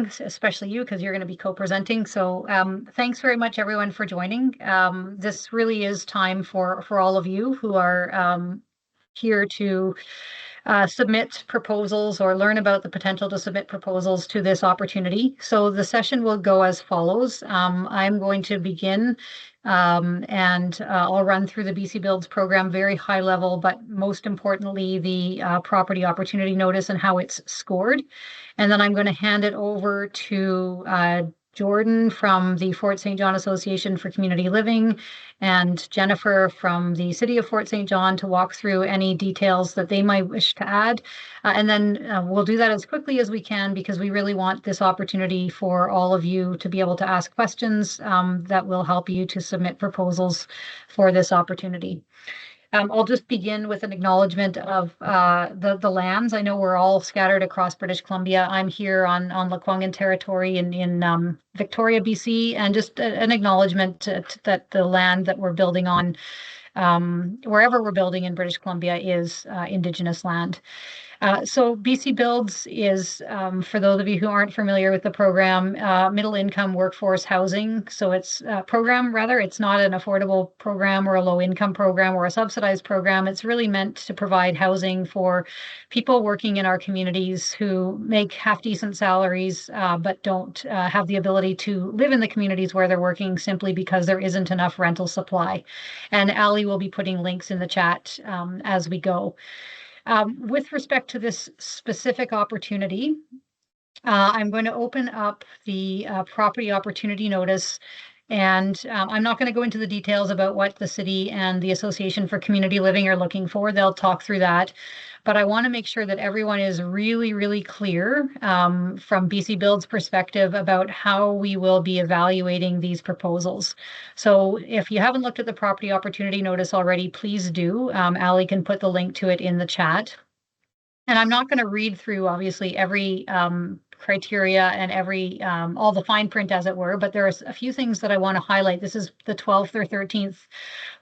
especially you, because you're going to be co-presenting. So thanks very much, everyone, for joining. This really is time for all of you who are here to submit proposals or learn about the potential to submit proposals to this opportunity. So the session will go as follows. I'm going to begin and I'll run through the BC Builds program very high level, but most importantly, the property opportunity notice and how it's scored. And then I'm going to hand it over to Jordan from the Fort St. John Association for Community Living and Jennifer from the City of Fort St. John to walk through any details that they might wish to add. And then we'll do that as quickly as we can because we really want this opportunity for all of you to be able to ask questions that will help you to submit proposals for this opportunity. I'll just begin with an acknowledgement of the lands. I know we're all scattered across British Columbia. I'm here on Lekwungen territory in Victoria, BC, and just an acknowledgement that the land that we're building on, wherever we're building in British Columbia, is Indigenous land. So BC Builds is, for those of you who aren't familiar with the program, middle income workforce housing. So it's a program, rather, it's not an affordable program or a low income program or a subsidized program. It's really meant to provide housing for people working in our communities who make half decent salaries, but don't have the ability to live in the communities where they're working simply because there isn't enough rental supply. And Ali will be putting links in the chat as we go. With respect to this specific opportunity, I'm going to open up the property opportunity notice, and I'm not going to go into the details about what the city and the Association for Community Living are looking for. They'll talk through that. But I want to make sure that everyone is really, really clear from BC Build's perspective about how we will be evaluating these proposals. So if you haven't looked at the property opportunity notice already, please do. Ali can put the link to it in the chat. And I'm not going to read through, obviously, every criteria and every all the fine print, as it were, but there's a few things that I want to highlight. This is the 12th or 13th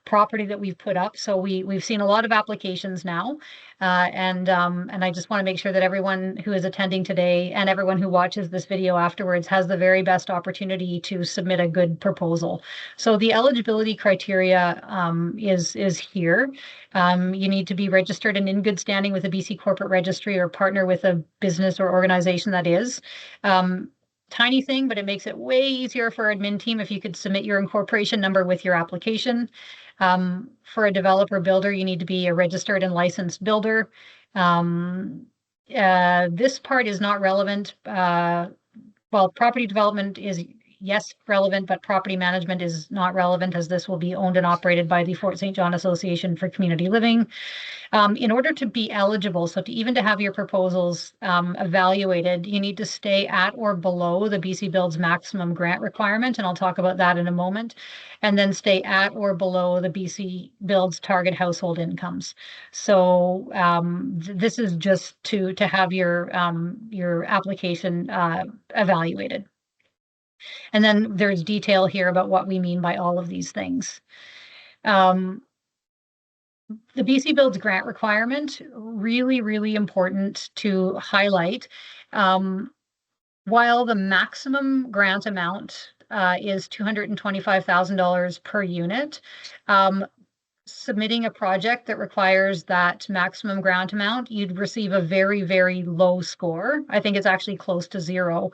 property that we've put up. So we've seen a lot of applications now. And I just want to make sure that everyone who is attending today and everyone who watches this video afterwards has the very best opportunity to submit a good proposal. So the eligibility criteria is here. You need to be registered and in good standing with a BC corporate registry or partner with a business or organization that is. Tiny thing, but it makes it way easier for our admin team if you could submit your incorporation number with your application. For a developer builder, you need to be a registered and licensed builder. This part is not relevant. Well, property development is, yes, relevant, but property management is not relevant as this will be owned and operated by the Fort St. John Association for Community Living. In order to be eligible, so to have your proposals evaluated, you need to stay at or below the BC Builds maximum grant requirement, and I'll talk about that in a moment, and then stay at or below the BC Builds target household incomes. So this is just to have your application evaluated. And then there's detail here about what we mean by all of these things. The BC Builds grant requirement, really, really important to highlight. While the maximum grant amount is $225,000 per unit, submitting a project that requires that maximum grant amount, you'd receive a very, very low score. I think it's actually close to zero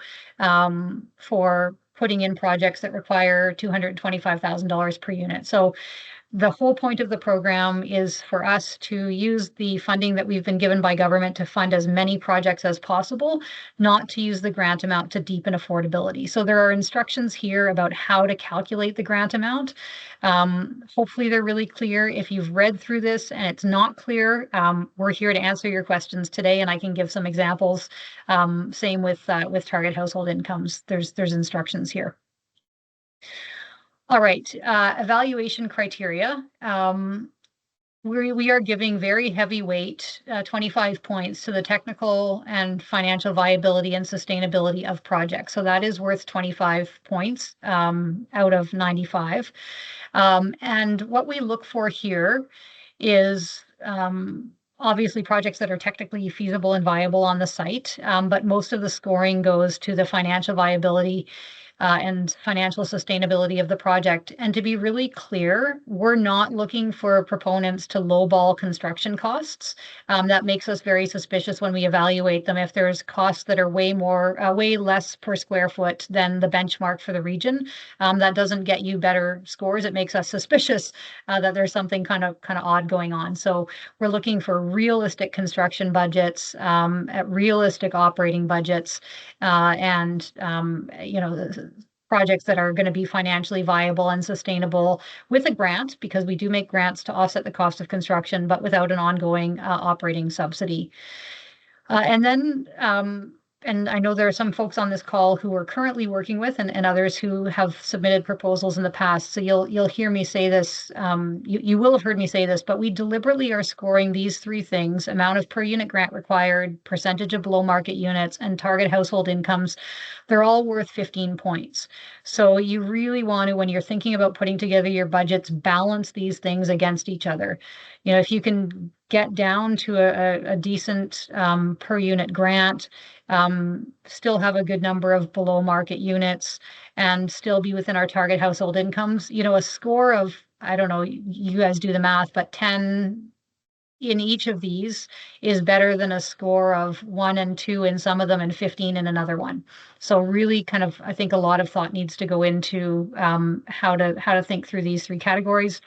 for putting in projects that require $225,000 per unit. So the whole point of the program is for us to use the funding that we've been given by government to fund as many projects as possible, not to use the grant amount to deepen affordability. So there are instructions here about how to calculate the grant amount. Hopefully they're really clear. If you've read through this and it's not clear, we're here to answer your questions today, and I can give some examples. Same with target household incomes. There's instructions here. All right, evaluation criteria. We are giving very heavy weight, 25 points, to the technical and financial viability and sustainability of projects. So that is worth 25 points out of 95. And what we look for here is obviously projects that are technically feasible and viable on the site, but most of the scoring goes to the financial viability and financial sustainability of the project. And to be really clear, we're not looking for proponents to lowball construction costs. That makes us very suspicious when we evaluate them. If there's costs that are way less per square foot than the benchmark for the region, that doesn't get you better scores. It makes us suspicious that there's something kind of odd going on. So we're looking for realistic construction budgets, at realistic operating budgets, and projects that are going to be financially viable and sustainable with a grant, because we do make grants to offset the cost of construction, but without an ongoing operating subsidy. And then and I know there are some folks on this call who are currently working with and others who have submitted proposals in the past. So you'll hear me say this, you will have heard me say this, but we deliberately are scoring these three things: amount of per unit grant required, percentage of below market units, and target household incomes. They're all worth 15 points. So you really want to, when you're thinking about putting together your budgets, balance these things against each other. If you can get down to a decent per unit grant, still have a good number of below market units, and still be within our target household incomes, a score of, I don't know, you guys do the math, but 10 in each of these is better than a score of 1 and 2 in some of them and 15 in another one. So really I think a lot of thought needs to go into how to think through these three categories.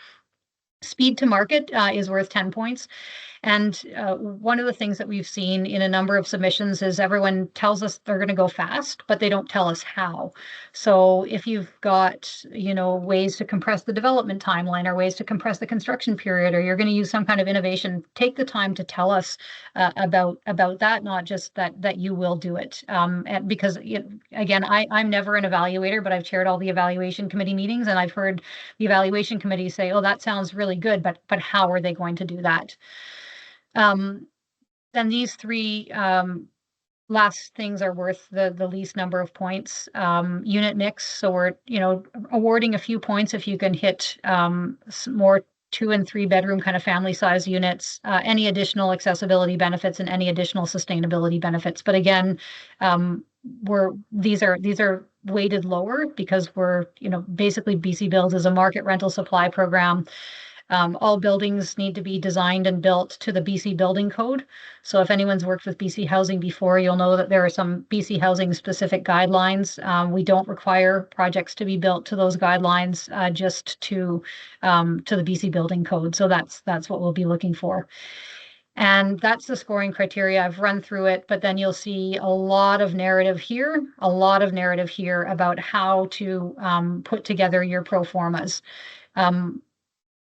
Speed to market is worth 10 points. And one of the things that we've seen in a number of submissions is everyone tells us they're going to go fast, but they don't tell us how. So if you've got, ways to compress the development timeline, or ways to compress the construction period, or you're going to use some kind of innovation, take the time to tell us about that, not just that you will do it. And because, again, I'm never an evaluator, but I've chaired all the evaluation committee meetings, and I've heard the evaluation committee say, oh, that sounds really good, but how are they going to do that? Then these three last things are worth the least number of points. Unit mix, so we're awarding a few points if you can hit more 2 and 3 bedroom kind of family size units, any additional accessibility benefits, and any additional sustainability benefits. But again, these are weighted lower because we're basically BC Builds is a market rental supply program. All buildings need to be designed and built to the BC Building Code. So if anyone's worked with BC Housing before, you'll know that there are some BC Housing specific guidelines. We don't require projects to be built to those guidelines, just to the BC Building Code. So that's what we'll be looking for. And that's the scoring criteria. I've run through it, but then you'll see a lot of narrative here about how to put together your pro formas.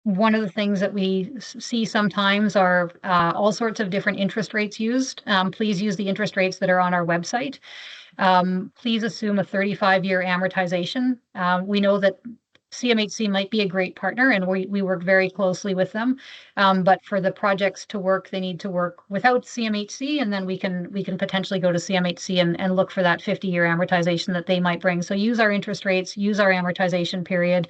One of the things that we see sometimes are all sorts of different interest rates used. Please use the interest rates that are on our website. Please assume a 35-year amortization. We know that CMHC might be a great partner, and we work very closely with them. But for the projects to work, they need to work without CMHC, and then we can potentially go to CMHC and look for that 50-year amortization that they might bring. So use our interest rates, use our amortization period.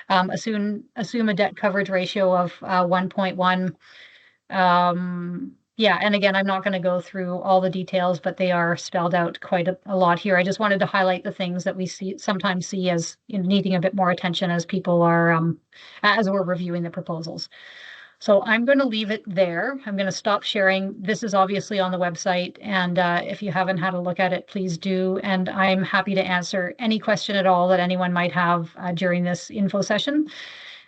Assume a debt coverage ratio of 1.1. Yeah, and again, I'm not going to go through all the details, but they are spelled out quite a lot here. I just wanted to highlight the things that we sometimes see as needing a bit more attention as people are as we're reviewing the proposals. So I'm going to leave it there. I'm going to stop sharing. This is obviously on the website, and if you haven't had a look at it, please do. And I'm happy to answer any question at all that anyone might have during this info session.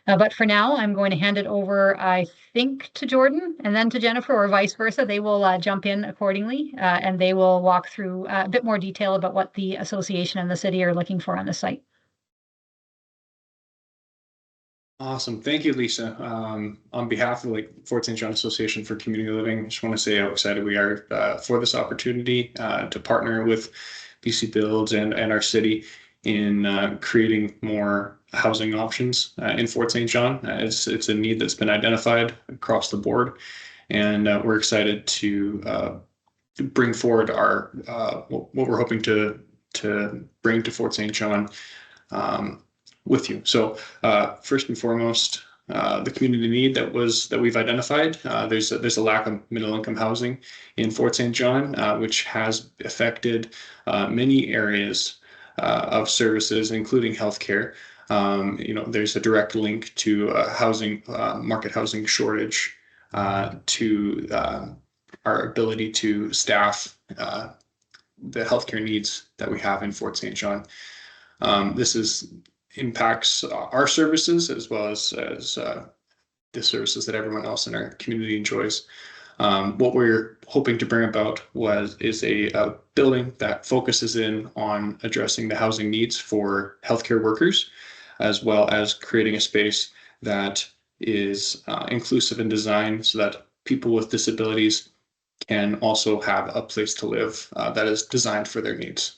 But for now, I'm going to hand it over, I think, to Jordan and then to Jennifer, or vice versa. They will jump in accordingly, and they will walk through a bit more detail about what the association and the city are looking for on the site. Awesome. Thank you, Lisa. On behalf of the Fort St. John Association for Community Living, I just want to say how excited we are for this opportunity to partner with BC Builds and our city in creating more housing options in Fort St. John. It's a need that's been identified across the board, and we're excited to bring forward our what we're hoping to bring to Fort St. John with you. So first and foremost, the community need that we've identified. There's a lack of middle income housing in Fort St. John, which has affected many areas of services, including healthcare. There's a direct link to housing market housing shortage to our ability to staff the healthcare needs that we have in Fort St. John. This impacts our services as well as the services that everyone else in our community enjoys. What we're hoping to bring about is a building that focuses in on addressing the housing needs for healthcare workers, as well as creating a space that is inclusive in design so that people with disabilities can also have a place to live that is designed for their needs.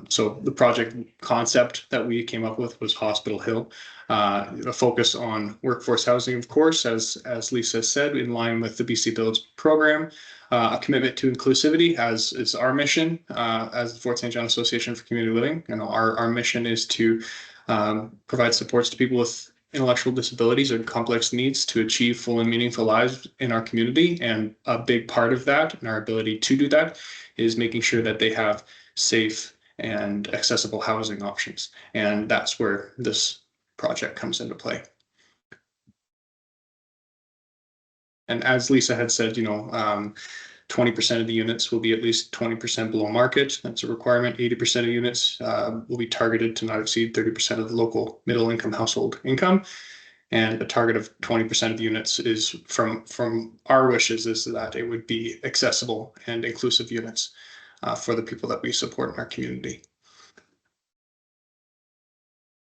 So the project concept that we came up with was Hospital Hill, a focus on workforce housing, of course, as Lisa said, in line with the BC Builds program. A commitment to inclusivity as is our mission as the Fort St. John Association for Community Living. Our mission is to provide supports to people with intellectual disabilities or complex needs to achieve full and meaningful lives in our community. And a big part of that and our ability to do that is making sure that they have safe and accessible housing options. And that's where this project comes into play. And as Lisa had said, 20% of the units will be at least 20% below market. That's a requirement. 80% of units will be targeted to not exceed 30% of the local middle income household income. And a target of 20% of units is from our wishes is that it would be accessible and inclusive units for the people that we support in our community.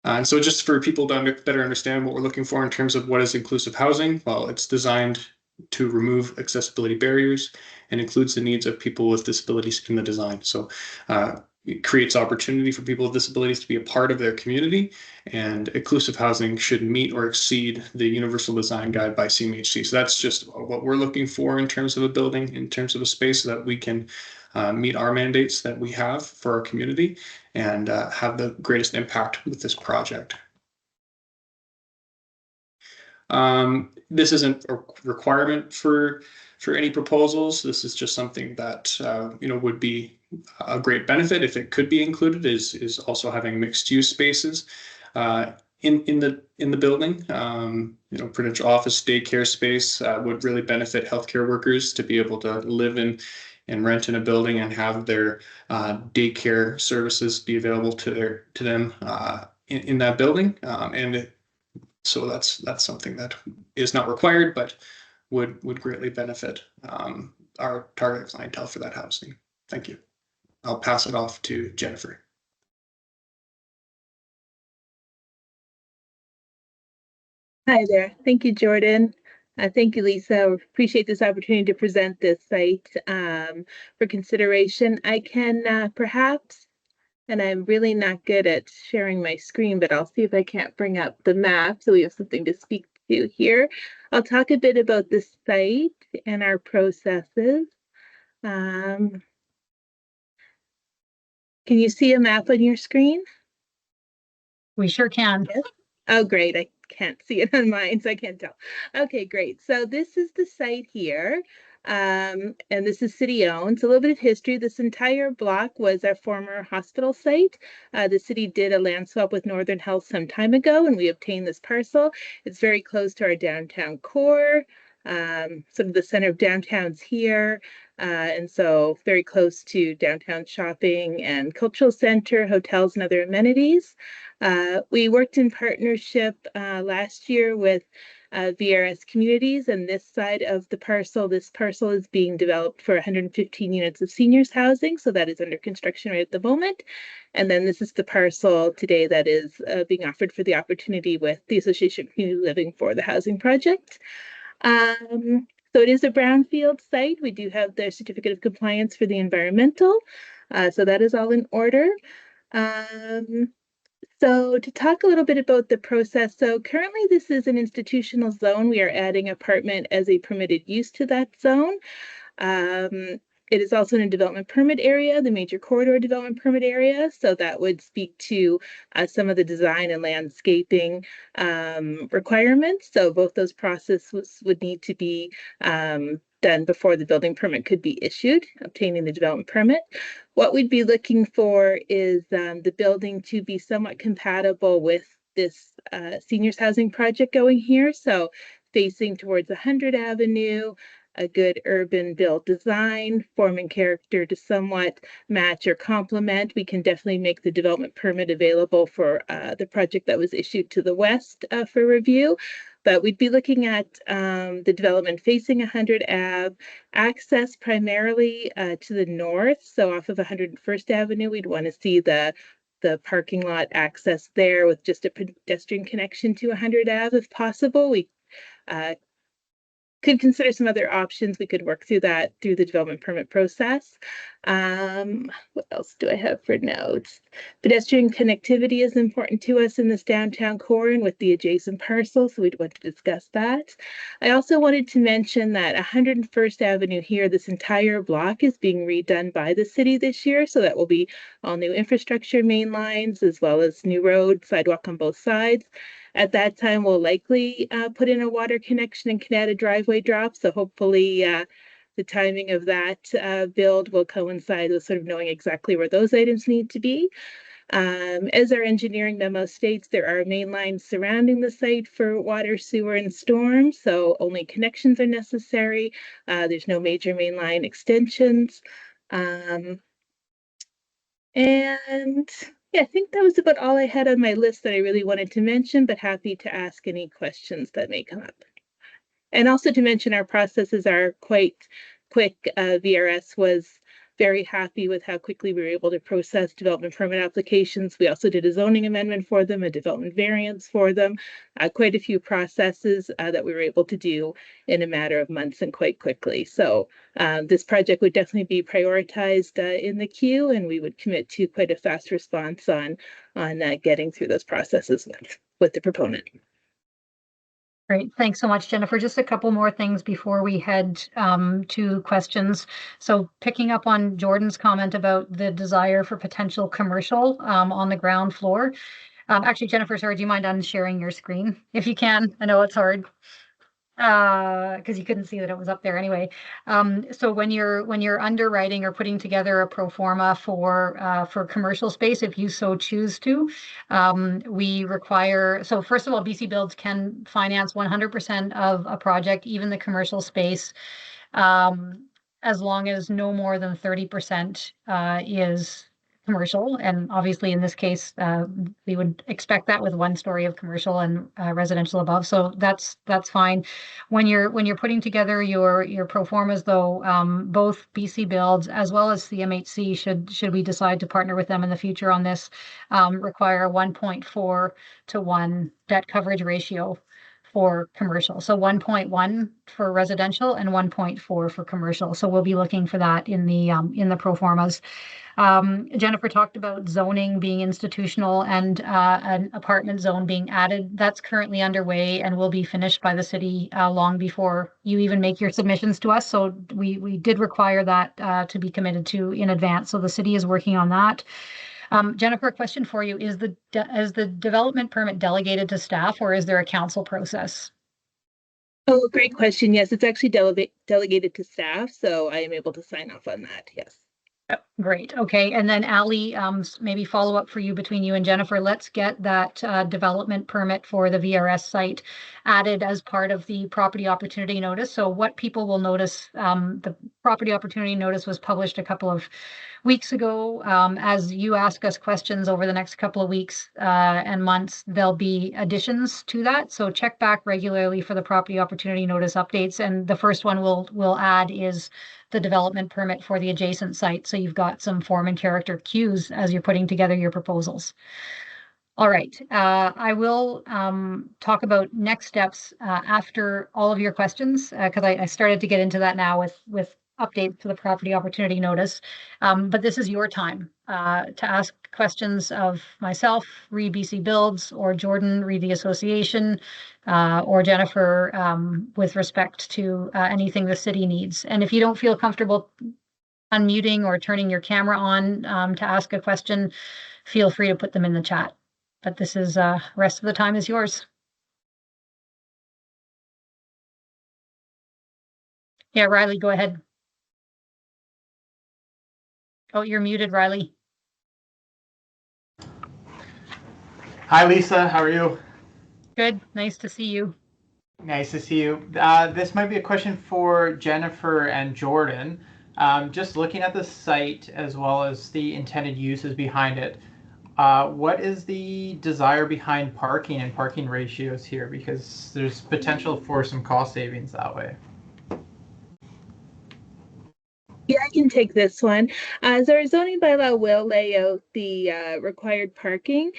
And so just for people to better understand what we're looking for in terms of what is inclusive housing, well, it's designed to remove accessibility barriers and includes the needs of people with disabilities in the design. So it creates opportunity for people with disabilities to be a part of their community, and inclusive housing should meet or exceed the Universal Design Guide by CMHC. So that's just what we're looking for in terms of a building, in terms of a space so that we can meet our mandates that we have for our community and have the greatest impact with this project. This isn't a requirement for any proposals. This is just something that would be a great benefit if it could be included. Is also having mixed use spaces in the building. Prudential office daycare space would really benefit healthcare workers to be able to live in and rent in a building and have their daycare services be available to them in that building. So that's something that is not required, but would greatly benefit our target clientele for that housing. Thank you. I'll pass it off to Jennifer. Hi there. Thank you, Jordan. Thank you, Lisa. Appreciate this opportunity to present this site for consideration. I can perhaps, and I'm really not good at sharing my screen, but I'll see if I can't bring up the map so we have something to speak to here. I'll talk a bit about the site and our processes. Can you see a map on your screen? We sure can. Yes. Oh, great. I can't see it on mine, so I can't tell. Okay, great. So this is the site here. And this is city owned. So a little bit of history. This entire block was our former hospital site. The city did a land swap with Northern Health some time ago, and we obtained this parcel. It's very close to our downtown core. Sort of the center of downtown's here. And so very close to downtown shopping and cultural center, hotels, and other amenities. We worked in partnership last year with VRS Communities, and this side of the parcel, this parcel is being developed for 115 units of seniors housing, so that is under construction right at the moment. And then this is the parcel today that is being offered for the opportunity with the Association of Community Living for the housing project. So it is a brownfield site. We do have the certificate of compliance for the environmental, so that is all in order. So to talk a little bit about the process, so currently this is an institutional zone. We are adding apartment as a permitted use to that zone. It is also in a development permit area, the major corridor development permit area. So that would speak to some of the design and landscaping requirements. So both those processes would need to be done before the building permit could be issued, obtaining the development permit. What we'd be looking for is the building to be somewhat compatible with this seniors housing project going here. So facing towards 100 Avenue, a good urban built design, form and character to somewhat match or complement. We can definitely make the development permit available for the project that was issued to the west for review. But we'd be looking at the development facing 100 Ave, access primarily to the north. So off of 101st Avenue, we'd want to see the parking lot access there with just a pedestrian connection to 100 Ave if possible. We could consider some other options. We could work through that through the development permit process. What else do I have for notes? Pedestrian connectivity is important to us in this downtown core and with the adjacent parcel, so we'd want to discuss that. I also wanted to mention that 101st Avenue here, this entire block is being redone by the city this year, so that will be all new infrastructure, main lines, as well as new road, sidewalk on both sides. At that time, we'll likely put in a water connection and can add a driveway drop. So hopefully the timing of that build will coincide with sort of knowing exactly where those items need to be. As our engineering memo states, there are main lines surrounding the site for water, sewer, and storm. So only connections are necessary. There's no major main line extensions. And yeah, I think that was about all I had on my list that I really wanted to mention, but happy to ask any questions that may come up. And also to mention our processes are quite quick. VRS was very happy with how quickly we were able to process development permit applications. We also did a zoning amendment for them, a development variance for them, quite a few processes that we were able to do in a matter of months and quite quickly. So this project would definitely be prioritized in the queue, and we would commit to quite a fast response on getting through those processes with the proponent. Great. Thanks so much, Jennifer. Just a couple more things before we head to questions. So picking up on Jordan's comment about the desire for potential commercial on the ground floor. Actually, Jennifer, sorry, do you mind unsharing your screen? If you can, I know it's hard because you couldn't see that it was up there anyway. So when you're underwriting or putting together a pro forma for commercial space, if you so choose to, we require, so first of all, BC Builds can finance 100% of a project, even the commercial space, as long as no more than 30% is commercial. And obviously in this case, we would expect that with one story of commercial and residential above. So that's fine. When you're putting together your pro formas though, both BC Builds as well as CMHC should we decide to partner with them in the future on this, require a 1.4 to 1 debt coverage ratio for commercial. So 1.1 for residential and 1.4 for commercial. So we'll be looking for that in the pro formas. Jennifer talked about zoning being institutional and an apartment zone being added. That's currently underway and will be finished by the city long before you even make your submissions to us. So we did require that to be committed to in advance. So the city is working on that. Jennifer, a question for you. Is the development permit delegated to staff or is there a council process? Oh, great question. Yes, it's actually delegated to staff. So I am able to sign off on that. Yes. Great. Okay. And then Ali, maybe follow up for you between you and Jennifer. Let's get that development permit for the VRS site added as part of the property opportunity notice. So what people will notice, the property opportunity notice was published a couple of weeks ago. As you ask us questions over the next couple of weeks and months, there'll be additions to that. So check back regularly for the property opportunity notice updates. And the first one we'll add is the development permit for the adjacent site. So you've got some form and character cues as you're putting together your proposals. All right, I will talk about next steps after all of your questions, because I started to get into that now with updates to the property opportunity notice. But this is your time to ask questions of myself, read BC Builds, or Jordan, read the association, or Jennifer with respect to anything the city needs. And if you don't feel comfortable unmuting or turning your camera on to ask a question, feel free to put them in the chat. But this is rest of the time is yours. Yeah, Riley, go ahead. Oh, you're muted, Riley. Hi, Lisa. How are you? Good. Nice to see you. Nice to see you. This might be a question for Jennifer and Jordan. Just looking at the site as well as the intended uses behind it, what is the desire behind parking and parking ratios here? Because there's potential for some cost savings that way. Yeah, I can take this one. So our zoning bylaw will lay out the required parking.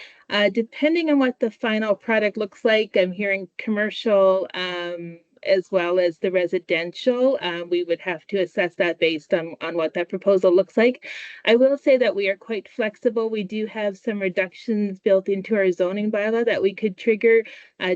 Depending on what the final product looks like, I'm hearing commercial as well as the residential. We would have to assess that based on what that proposal looks like. I will say that we are quite flexible. We do have some reductions built into our zoning bylaw that we could trigger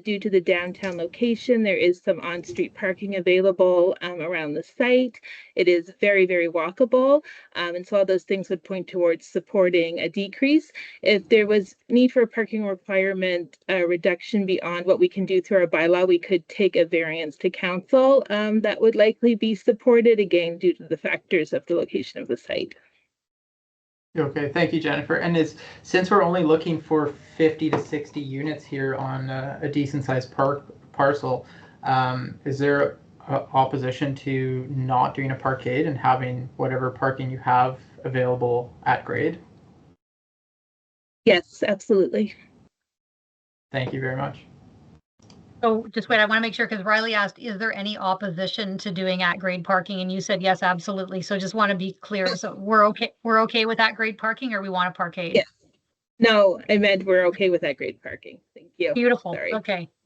due to the downtown location. There is some on-street parking available around the site. It is very, very walkable. And so all those things would point towards supporting a decrease. If there was need for a parking requirement reduction beyond what we can do through our bylaw, we could take a variance to council that would likely be supported, again, due to the factors of the location of the site. Okay, thank you, Jennifer. And since we're only looking for 50 to 60 units here on a decent sized parcel, is there opposition to not doing a parkade and having whatever parking you have available at grade? Yes, absolutely. Thank you very much. So just wait, I want to make sure, because Riley asked, is there any opposition to doing at-grade parking? And you said yes, absolutely. So just want to be clear. So we're okay with at-grade parking, or we want a parkade? Yes. No, I meant we're okay with at-grade parking. Thank you. Beautiful. Sorry.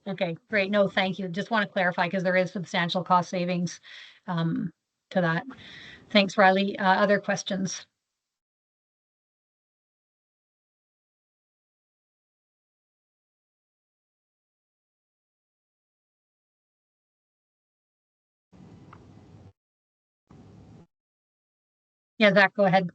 Okay, great. No, thank you. Just want to clarify because there is substantial cost savings to that. Thanks, Riley. Other questions? Yeah, Zach, go ahead.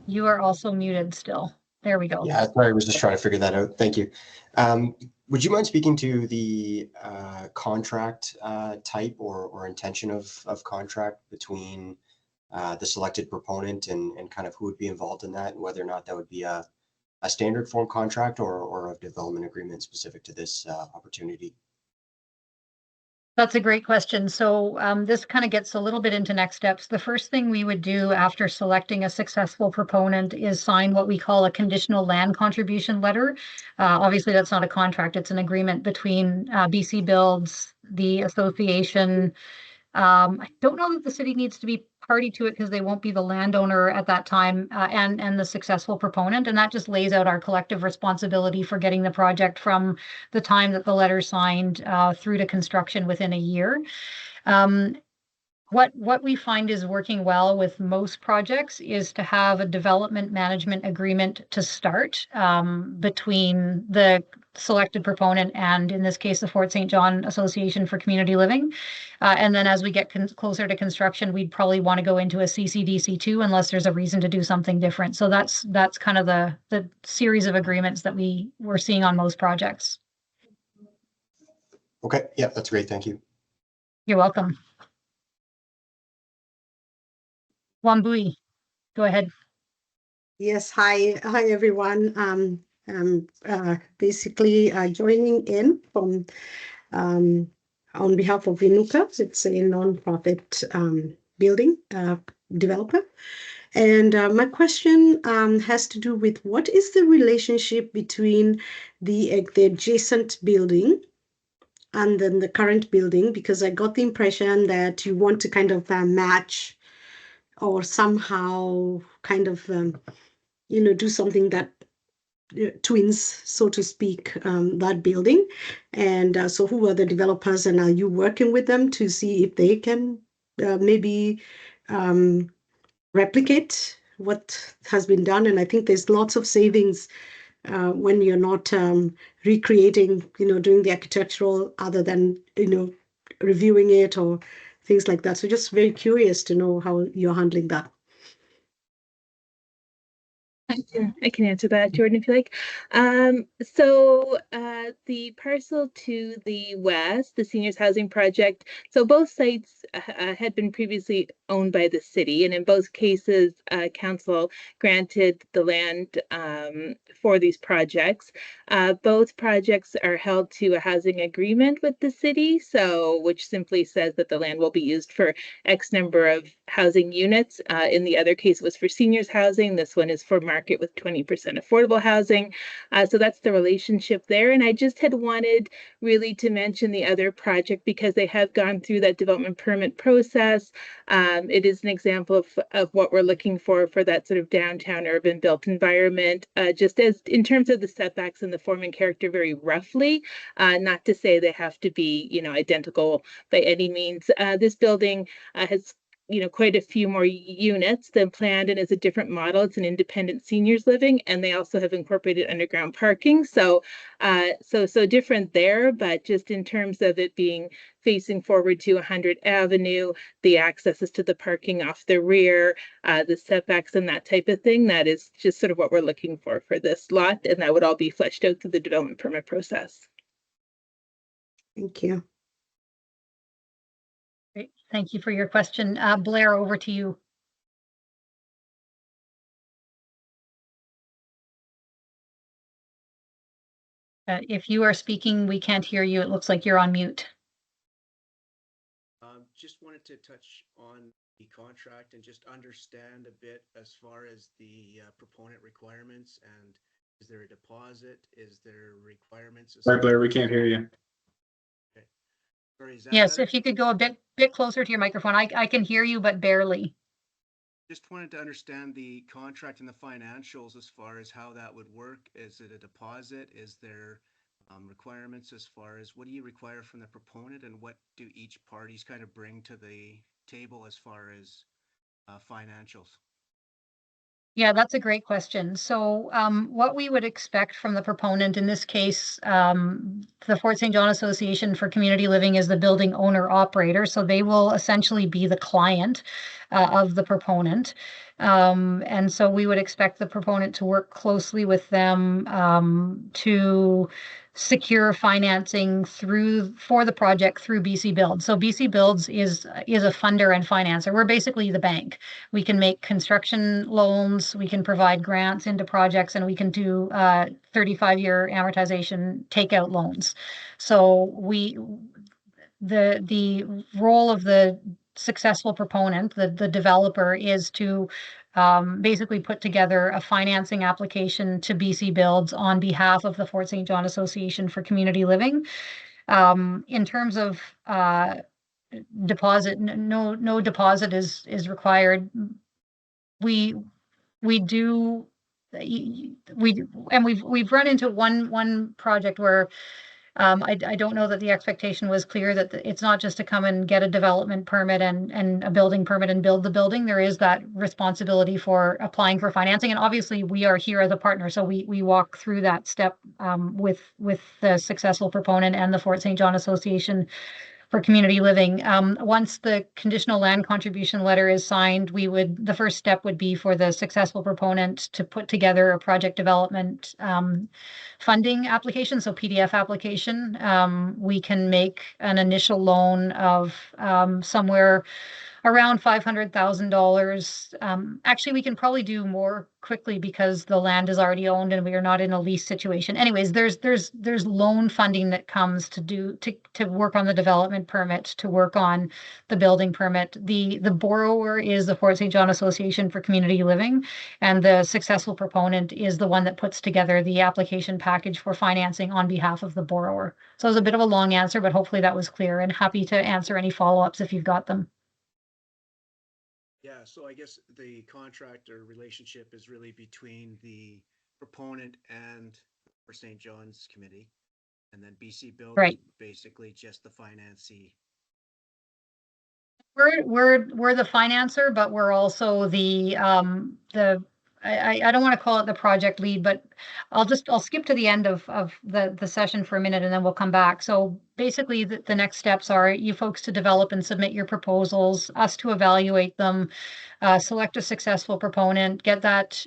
You are also muted still. There we go. Yeah, sorry, I was just trying to figure that out. Thank you. Would you mind speaking to the contract type or intention of contract between the selected proponent and kind of who would be involved in that, and whether or not that would be a standard form contract or a development agreement specific to this opportunity? That's a great question. So this kind of gets a little bit into next steps. The first thing we would do after selecting a successful proponent is sign what we call a conditional land contribution letter. Obviously, that's not a contract. It's an agreement between BC Builds, the association. I don't know that the city needs to be party to it because they won't be the landowner at that time, and the successful proponent. And that just lays out our collective responsibility for getting the project from the time that the letter's signed through to construction within a year. What we find is working well with most projects is to have a development management agreement to start between the selected proponent and, in this case, the Fort St. John Association for Community Living. And then as we get closer to construction, we'd probably want to go into a CCDC2 unless there's a reason to do something different. So that's kind of the series of agreements that we're seeing on most projects. Okay, yeah, that's great. Thank you. You're welcome. Wambui, go ahead. Yes, hi everyone. I'm basically joining in from on behalf of Vinuka. It's a non-profit building developer. And my question has to do with what is the relationship between the adjacent building and then the current building, because I got the impression that you want to kind of match or somehow kind of, do something that twins, so to speak, that building. And so who are the developers, and are you working with them to see if they can maybe replicate what has been done? And I think there's lots of savings when you're not recreating, doing the architectural, other than, reviewing it or things like that. So just very curious to know how you're handling that. I can answer that, Jordan, if you like. So the parcel to the west, the seniors housing project, so both sites had been previously owned by the city, and in both cases, council granted the land for these projects. Both projects are held to a housing agreement with the city, so which simply says that the land will be used for X number of housing units. In the other case, it was for seniors housing. This one is for market with 20% affordable housing. So that's the relationship there. And I just had wanted really to mention the other project because they have gone through that development permit process. It is an example of what we're looking for that sort of downtown urban built environment, just as in terms of the setbacks and the form and character very roughly, not to say they have to be, identical by any means. This building has quite a few more units than planned and is a different model. It's an independent seniors living, and they also have incorporated underground parking. So different there, but just in terms of it being facing forward to 100 Avenue, the accesses to the parking off the rear, the setbacks and that type of thing, that is just sort of what we're looking for this lot, and that would all be fleshed out through the development permit process. Thank you. Great. Thank you for your question. Blair, over to you. If you are speaking, we can't hear you. It looks like you're on mute. Just wanted to touch on the contract and just understand a bit as far as the proponent requirements, and is there a deposit? Is there requirements? Sorry, Blair, we can't hear you. Okay. Sorry, is that Yes, better? if you could go a bit closer to your microphone. I can hear you, but barely. Just wanted to understand the contract and the financials as far as how that would work. Is it a deposit? Is there requirements as far as what do you require from the proponent, and what do each parties kind of bring to the table as far as financials? Yeah, that's a great question. So what we would expect from the proponent, in this case, the Fort St. John Association for Community Living is the building owner operator. So they will essentially be the client of the proponent. And so we would expect the proponent to work closely with them to secure financing for the project through BC Builds. So BC Builds is a funder and financer. We're basically the bank. We can make construction loans, we can provide grants into projects, and we can do 35-year amortization takeout loans. So the role of the successful proponent, the developer, is to basically put together a financing application to BC Builds on behalf of the Fort St. John Association for Community Living. In terms of deposit, no deposit is required. We've run into one project where I don't know that the expectation was clear that it's not just to come and get a development permit and a building permit and build the building. There is that responsibility for applying for financing. And obviously we are here as a partner. So we walk through that step with the successful proponent and the Fort St. John Association for Community Living. Once the conditional land contribution letter is signed, the first step would be for the successful proponent to put together a project development funding application, so PDF application. We can make an initial loan of somewhere around $500,000. Actually, we can probably do more quickly because the land is already owned and we are not in a lease situation. Anyways, there's loan funding that comes to work on the development permit, to work on the building permit. The borrower is the Fort St. John Association for Community Living, and the successful proponent is the one that puts together the application package for financing on behalf of the borrower. So it was a bit of a long answer, but hopefully that was clear, and happy to answer any follow-ups if you've got them. Yeah, so I guess the contract or relationship is really between the proponent and for St. John's Committee, and then BC Build Right. is basically just the financee. We're the financer, but we're also the I don't want to call it the project lead, but I'll skip to the end of the session for a minute and then we'll come back. So basically the next steps are you folks to develop and submit your proposals, us to evaluate them, select a successful proponent, get that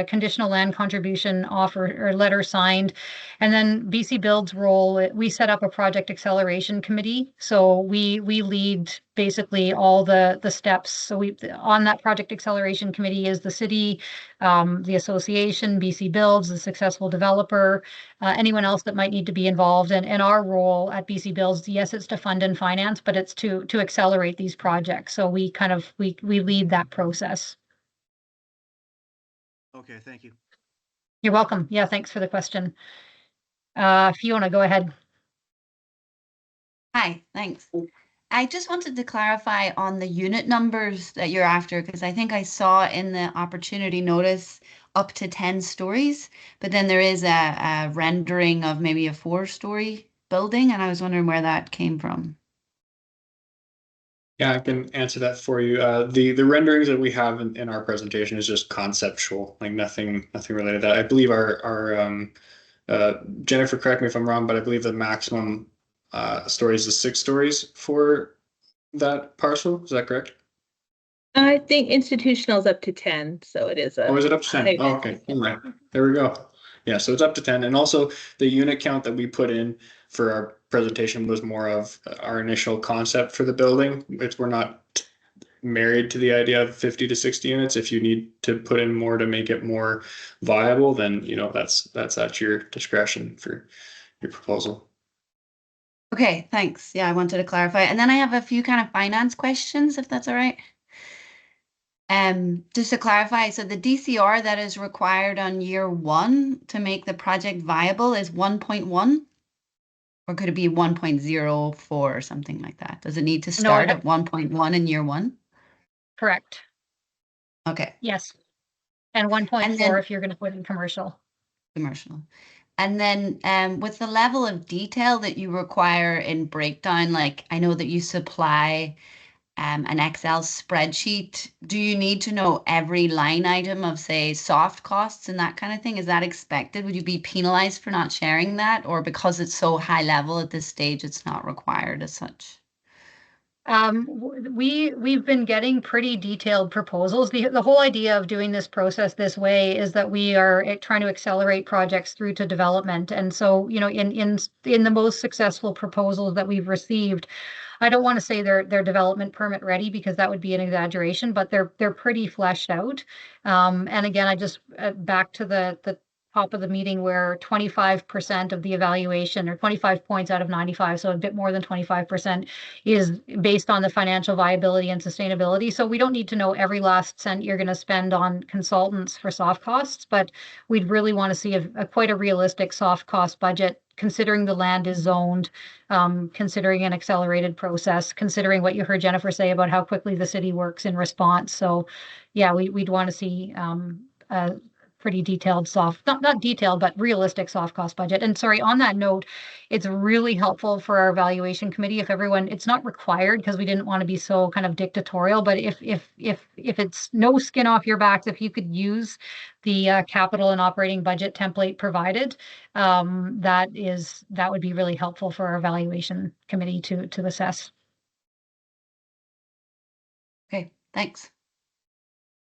conditional land contribution offer or letter signed. And then BC Build's role, we set up a project acceleration committee. So we lead basically all the steps. So on that project acceleration committee is the city, the association, BC Builds, the successful developer, anyone else that might need to be involved. And our role at BC Builds, yes, it's to fund and finance, but it's to accelerate these projects. So we lead that process. Okay, thank you. You're welcome. Yeah, thanks for the question. Fiona, go ahead. Hi, thanks. I just wanted to clarify on the unit numbers that you're after, because I think I saw in the opportunity notice up to 10 stories, but then there is a rendering of maybe a 4-story building, and I was wondering where that came from. Yeah, I can answer that for you. The renderings that we have in our presentation is just conceptual, like nothing related to that. I believe our Jennifer, correct me if I'm wrong, but I believe the maximum stories is 6 stories for that parcel. Is that correct? I think institutional is up to 10, so it is a. Oh, is it up to 10? Oh, okay. There we go. Yeah, so it's up to 10. And also the unit count that we put in for our presentation was more of our initial concept for the building. We're not married to the idea of 50 to 60 units. If you need to put in more to make it more viable, then that's at your discretion for your proposal. Okay, thanks. Yeah, I wanted to clarify. And then I have a few kind of finance questions, if that's all right. Just to clarify, so the DCR that is required on year 1 to make the project viable is 1.1? Or could it be 1.04 or something like that? Does it need to start at 1.1 in year 1? Correct. Okay. Yes. And 1.4 if you're going to put in commercial. Commercial. And then with the level of detail that you require in breakdown, like I know that you supply an Excel spreadsheet, do you need to know every line item of, say, soft costs and that kind of thing? Is that expected? Would you be penalized for not sharing that? Or because it's so high level at this stage, it's not required as such? We've been getting pretty detailed proposals. The whole idea of doing this process this way is that we are trying to accelerate projects through to development. And so, in the most successful proposals that we've received, I don't want to say they're development permit ready because that would be an exaggeration, but they're pretty fleshed out. And again, I just back to the top of the meeting where 25% of the evaluation, or 25 points out of 95, so a bit more than 25%, is based on the financial viability and sustainability. So we don't need to know every last cent you're going to spend on consultants for soft costs, but we'd really want to see quite a realistic soft cost budget, considering the land is zoned, considering an accelerated process, considering what you heard Jennifer say about how quickly the city works in response. So yeah, we'd want to see a pretty detailed not detailed, but realistic soft cost budget. And sorry, on that note, it's really helpful for our evaluation committee if everyone, it's not required because we didn't want to be so kind of dictatorial, but if it's no skin off your backs, if you could use the capital and operating budget template provided, that would be really helpful for our evaluation committee to assess. Okay, thanks.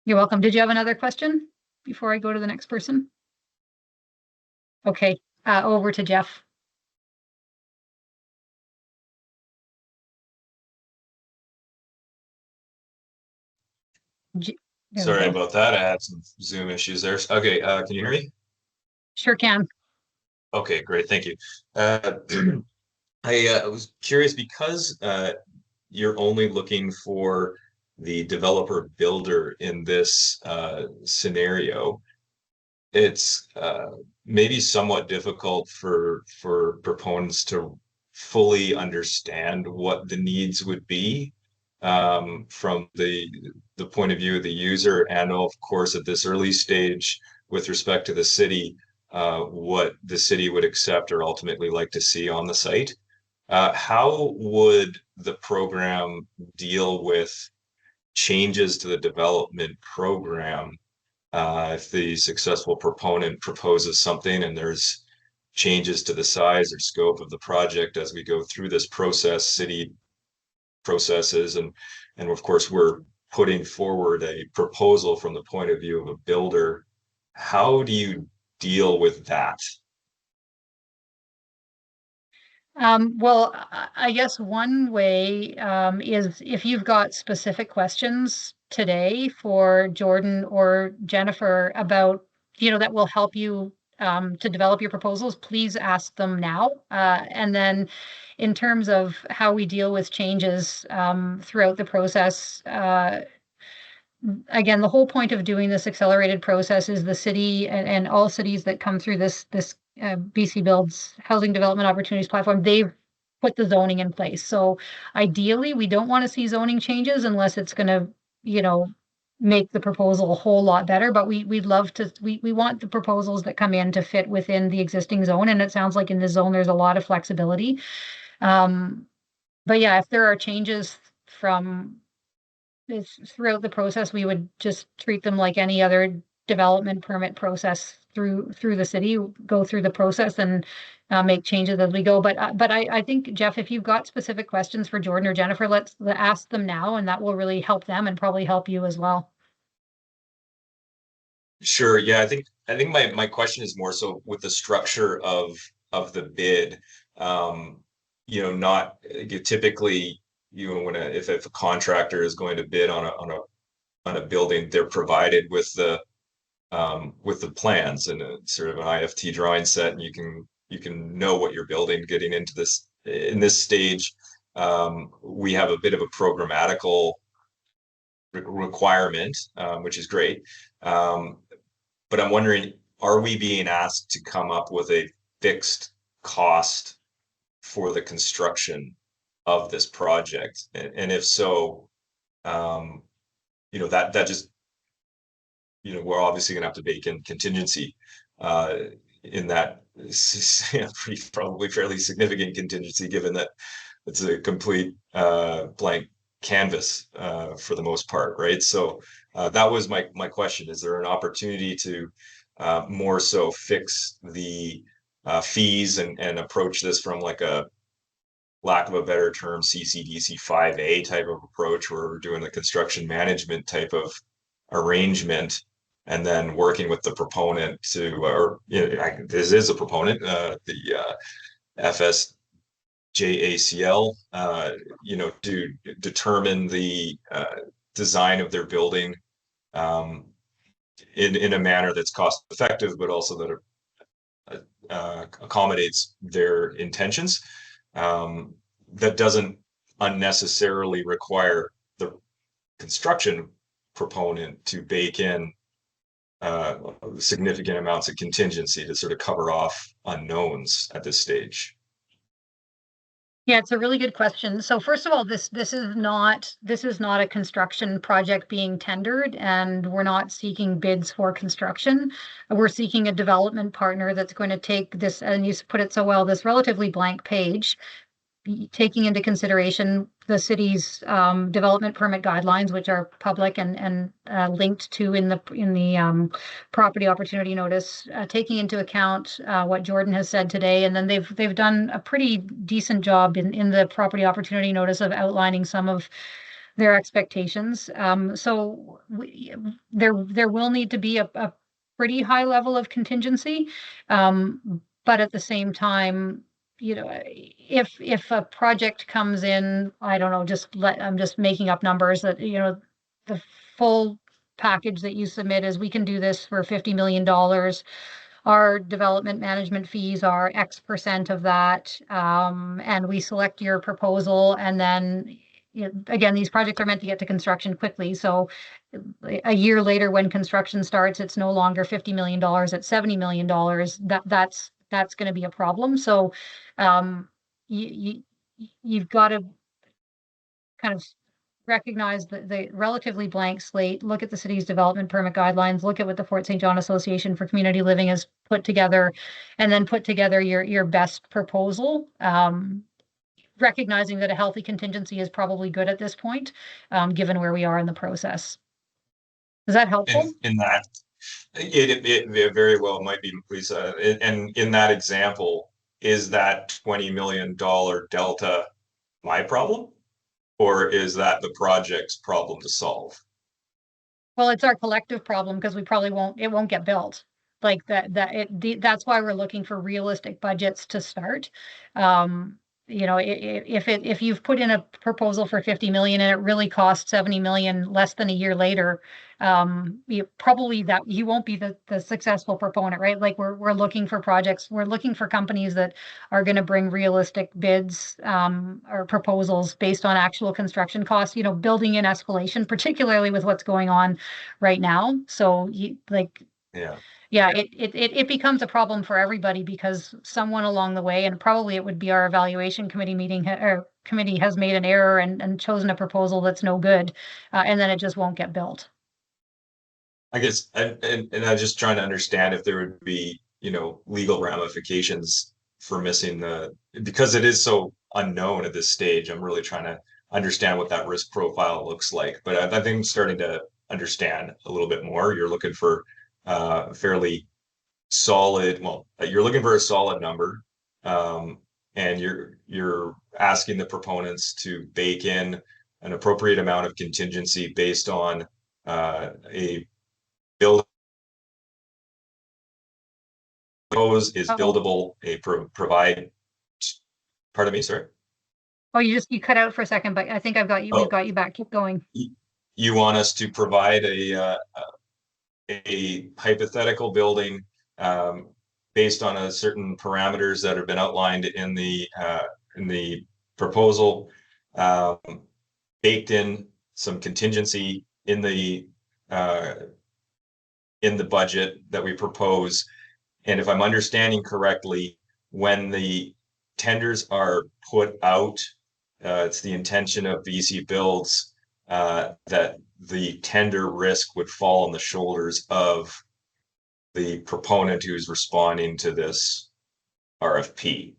You're welcome. Did you have another question before I go to the next person? Okay, over to Jeff. Sorry about that. I had some Zoom issues there. Okay, can you hear me? Sure can. Okay, great. Thank you. I was curious because you're only looking for the developer builder in this scenario. It's maybe somewhat difficult for proponents to fully understand what the needs would be from the point of view of the user, and of course at this early stage with respect to the city, what the city would accept or ultimately like to see on the site. How would the program deal with changes to the development program if the successful proponent proposes something and there's changes to the size or scope of the project as we go through this process, city processes, and of course we're putting forward a proposal from the point of view of a builder. How do you deal with that? Well, I guess one way is if you've got specific questions today for Jordan or Jennifer about, that will help you to develop your proposals, please ask them now. And then in terms of how we deal with changes throughout the process, again, the whole point of doing this accelerated process is the city and all cities that come through this BC Build's housing development opportunities platform, they've put the zoning in place. So ideally, we don't want to see zoning changes unless it's going to, make the proposal a whole lot better. But we'd love to, we want the proposals that come in to fit within the existing zone. And it sounds like in this zone, there's a lot of flexibility. But yeah, if there are changes throughout the process, we would just treat them like any other development permit process through the city, go through the process and make changes as we go. But I think, Jeff, if you've got specific questions for Jordan or Jennifer, let's ask them now, and that will really help them and probably help you as well. Sure. Yeah, I think my question is more so with the structure of the bid. Not typically, when if a contractor is going to bid on a building, they're provided with the plans and a sort of an IFT drawing set, and you can know what you're building. Getting into this in this stage, we have a bit of a programmatical requirement, which is great. But I'm wondering, are we being asked to come up with a fixed cost for the construction of this project? And if so, that just, we're obviously gonna have to bake in contingency in that probably fairly significant contingency, given that it's a complete blank canvas for the most part, right? So that was my question. Is there an opportunity to more so fix the fees and approach this from like a, lack of a better term, CCDC 5A type of approach, where we're doing the construction management type of arrangement, and then working with the proponent to, or this is a proponent, the FSJACL, to determine the design of their building in a manner that's cost effective, but also that accommodates their intentions. That doesn't unnecessarily require the construction proponent to bake in significant amounts of contingency to sort of cover off unknowns at this stage. Yeah, it's a really good question. So first of all, this is not a construction project being tendered, and we're not seeking bids for construction. We're seeking a development partner that's going to take this, and you put it so well, this relatively blank page, taking into consideration the city's development permit guidelines, which are public and linked to in the property opportunity notice, taking into account what Jordan has said today, and then they've done a pretty decent job in the property opportunity notice of outlining some of their expectations. So there will need to be a pretty high level of contingency, but at the same time, if a project comes in, I don't know, I'm just making up numbers that, the full package that you submit is, we can do this for $50 million. Our development management fees are X% of that. And we select your proposal, and then, again, these projects are meant to get to construction quickly. So a year later, when construction starts, it's no longer $50 million, it's $70 million. That's going to be a problem. So you've got to kind of recognize the relatively blank slate, look at the city's development permit guidelines, look at what the Fort St. John Association for Community Living has put together, and then put together your best proposal. Recognizing that a healthy contingency is probably good at this point, given where we are in the process. Is that helpful? In that, It very well might be, Lisa. And in that example, is that $20 million delta my problem? Or is that the project's problem to solve? Well, it's our collective problem because it won't get built. Like that's why we're looking for realistic budgets to start. If you've put in a proposal for 50 million and it really costs 70 million less than a year later, you won't be the successful proponent, right? Like we're looking for projects, we're looking for companies that are going to bring realistic bids or proposals based on actual construction costs, building in escalation, particularly with what's going on right now. So it becomes a problem for everybody because someone along the way, and probably it would be our evaluation committee has made an error and chosen a proposal that's no good, and then it just won't get built. I guess, and I'm just trying to understand if there would be, legal ramifications for missing because it is so unknown at this stage. I'm really trying to understand what that risk profile looks like. But I think I'm starting to understand a little bit more. You're looking for fairly solid, you're looking for a solid number. And you're asking the proponents to bake in an appropriate amount of contingency based on a build is buildable, provide. Pardon me, sorry. Oh, you cut out for a second, but I think I've got you. We've got you back. Keep going. You want us to provide a hypothetical building based on a certain parameters that have been outlined in the proposal, baked in some contingency in the budget that we propose. And if I'm understanding correctly, when the tenders are put out, it's the intention of BC Builds that the tender risk would fall on the shoulders of the proponent who's responding to this RFP.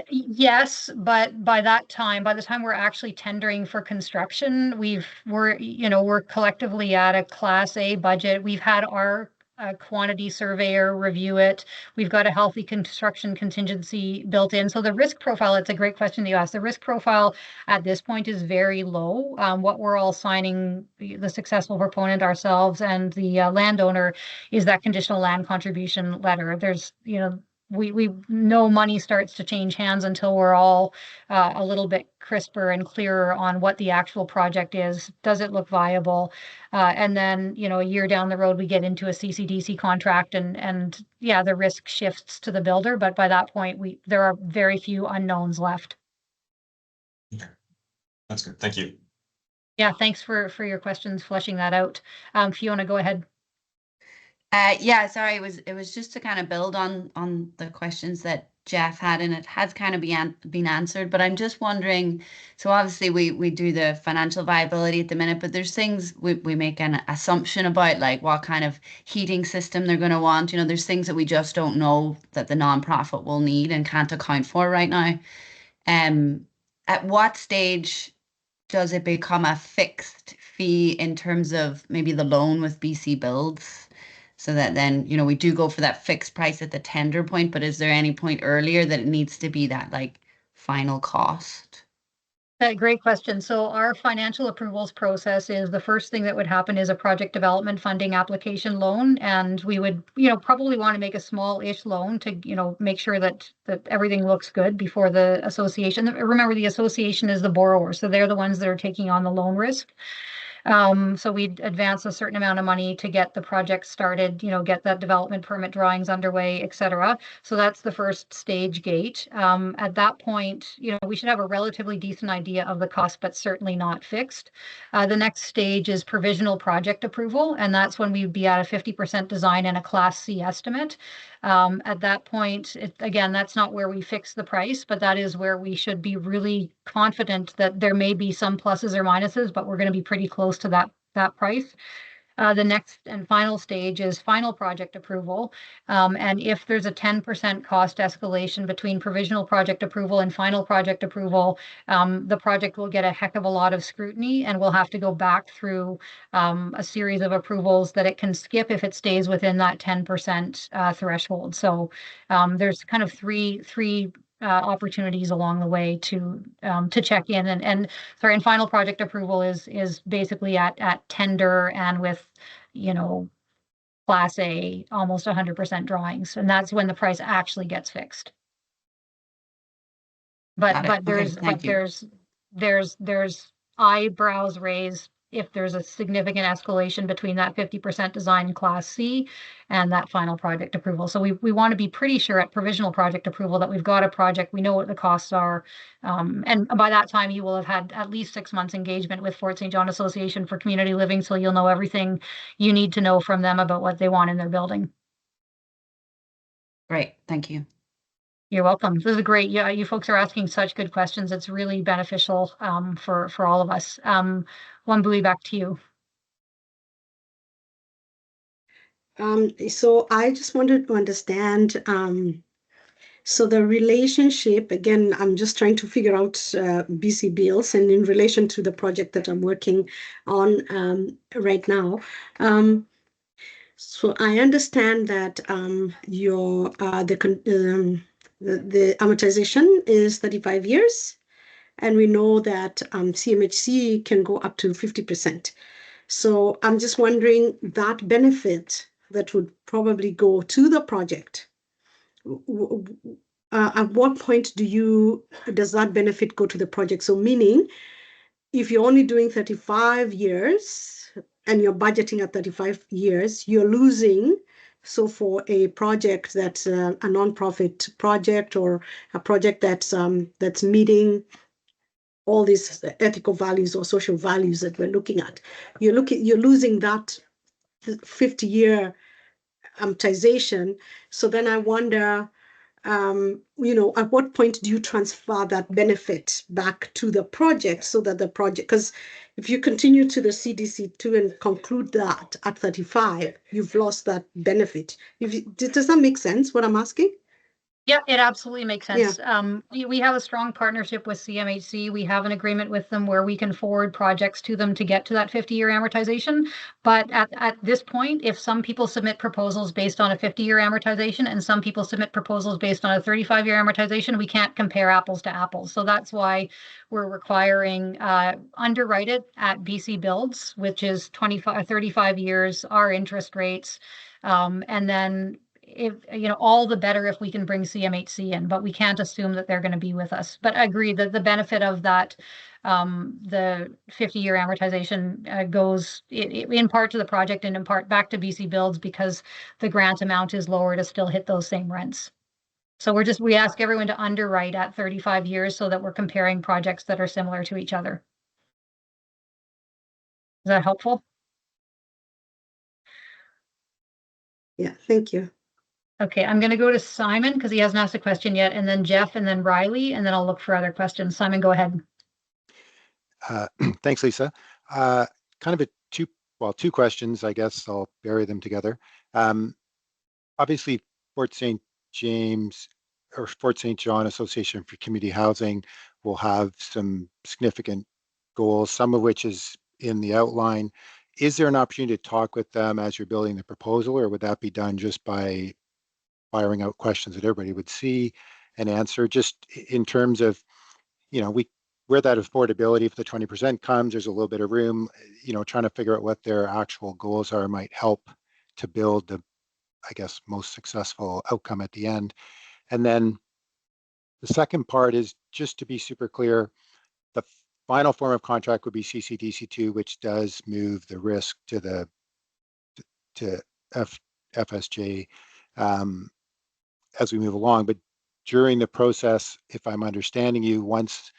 Yes, but by the time we're actually tendering for construction, we're collectively at a Class A budget. We've had our quantity surveyor review it. We've got a healthy construction contingency built in. So the risk profile, it's a great question that you asked. The risk profile at this point is very low. What we're all signing, the successful proponent, ourselves, and the landowner, is that conditional land contribution letter. There's, we no money starts to change hands until we're all a little bit crisper and clearer on what the actual project is. Does it look viable? And then, a year down the road, we get into a CCDC contract and the risk shifts to the builder. But by that point, there are very few unknowns left. Okay. That's good. Thank you. Yeah, thanks for your questions, fleshing that out. Fiona, go ahead. Sorry, it was just to kind of build on the questions that Jeff had, and it has kind of been answered, but I'm just wondering, so obviously we do the financial viability at the minute, but there's things we make an assumption about, like what kind of heating system they're going to want. There's things that we just don't know that the nonprofit will need and can't account for right now. At what stage does it become a fixed fee in terms of maybe the loan with BC Builds? So that then, we do go for that fixed price at the tender point, but is there any point earlier that it needs to be that final cost? Great question. So our financial approvals process is the first thing that would happen is a project development funding application loan. And we would, probably want to make a small-ish loan to, make sure that everything looks good before the association. Remember, the association is the borrower. So they're the ones that are taking on the loan risk. So we'd advance a certain amount of money to get the project started, get that development permit drawings underway, et cetera. So that's the first stage gate. At that point, we should have a relatively decent idea of the cost, but certainly not fixed. The next stage is provisional project approval, and that's when we'd be at a 50% design and a Class C estimate. At that point, again, that's not where we fix the price, but that is where we should be really confident that there may be some pluses or minuses, but we're going to be pretty close to that price. The next and final stage is final project approval. And if there's a 10% cost escalation between provisional project approval and final project approval, the project will get a heck of a lot of scrutiny and will have to go back through a series of approvals that it can skip if it stays within that 10% threshold. So there's kind of three opportunities along the way to check in, and sorry, and final project approval is basically at tender and with, you know, class A, almost 100% drawings, and that's when the price actually gets fixed. Got it. Okay, But thank you. there's eyebrows raised if there's a significant escalation between that 50% design class C and that final project approval. So we want to be pretty sure at provisional project approval that we've got a project, we know what the costs are. And by that time you will have had at least 6 months engagement with Fort St. John Association for Community Living. So you'll know everything you need to know from them about what they want in their building. Great, thank you. You're welcome. This is great. Yeah, you folks are asking such good questions. It's really beneficial for all of us. Wambui, back to you. So I just wanted to understand, so the relationship, again, I'm just trying to figure out BC Bills and in relation to the project that I'm working on right now. So I understand that the amortization is 35 years, and we know that CMHC can go up to 50%. So I'm just wondering that benefit that would probably go to the project. At what point does that benefit go to the project? So meaning, if you're only doing 35 years and you're budgeting at 35 years, you're losing. So for a project that's a nonprofit project or a project that's meeting all these ethical values or social values that we're looking at, you're losing that 50-year amortization. So then I wonder, at what point do you transfer that benefit back to the project so that the project, because if you continue to the CDC2 and conclude that at 35, you've lost that benefit. Does that make sense, what I'm asking? Yeah, it absolutely makes sense. We have a strong partnership with CMHC. We have an agreement with them where we can forward projects to them to get to that 50-year amortization. But at this point, if some people submit proposals based on a 50-year amortization and some people submit proposals based on a 35-year amortization, we can't compare apples to apples. So that's why we're requiring underwrite it at BC Builds, which is 35 years, our interest rates, and then if all the better if we can bring CMHC in, but we can't assume that they're going to be with us. But I agree that the benefit of that, the 50-year amortization goes in part to the project and in part back to BC Builds because the grant amount is lower to still hit those same rents. So we ask everyone to underwrite at 35 years so that we're comparing projects that are similar to each other. Is that helpful? Yeah, thank you. Okay, I'm going to go to Simon because he hasn't asked a question yet, and then Jeff, and then Riley, and then I'll look for other questions. Simon, go ahead. Thanks, Lisa. Kind of two questions, I guess. I'll bury them together. Obviously, Fort St. James or Fort St. John Association for Community Housing will have some significant goals, some of which is in the outline. Is there an opportunity to talk with them as you're building the proposal, or would that be done just by firing out questions that everybody would see and answer? Just in terms of, where that affordability for the 20% comes, there's a little bit of room, trying to figure out what their actual goals are might help to build the, I guess, most successful outcome at the end. And then the second part is just to be super clear, the final form of contract would be CCDC2, which does move the risk to FSJ as we move along. But during the process, if I'm understanding you, once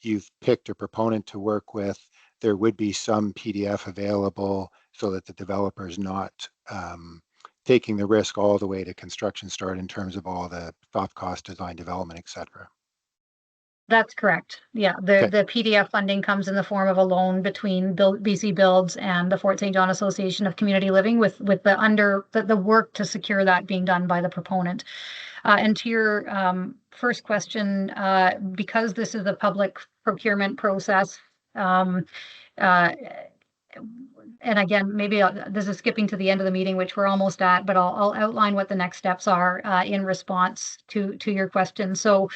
you've picked a proponent to work with, there would be some PDF available so that the developer is not taking the risk all the way to construction start in terms of all the soft cost design, development, et cetera. That's correct. Yeah, Okay. the PDF funding comes in the form of a loan between BC Builds and the Fort St. John Association of Community Living, with the work to secure that being done by the proponent. And to your first question, because this is a public procurement process, and again, maybe this is skipping to the end of the meeting, which we're almost at, but I'll outline what the next steps are in response to your question. So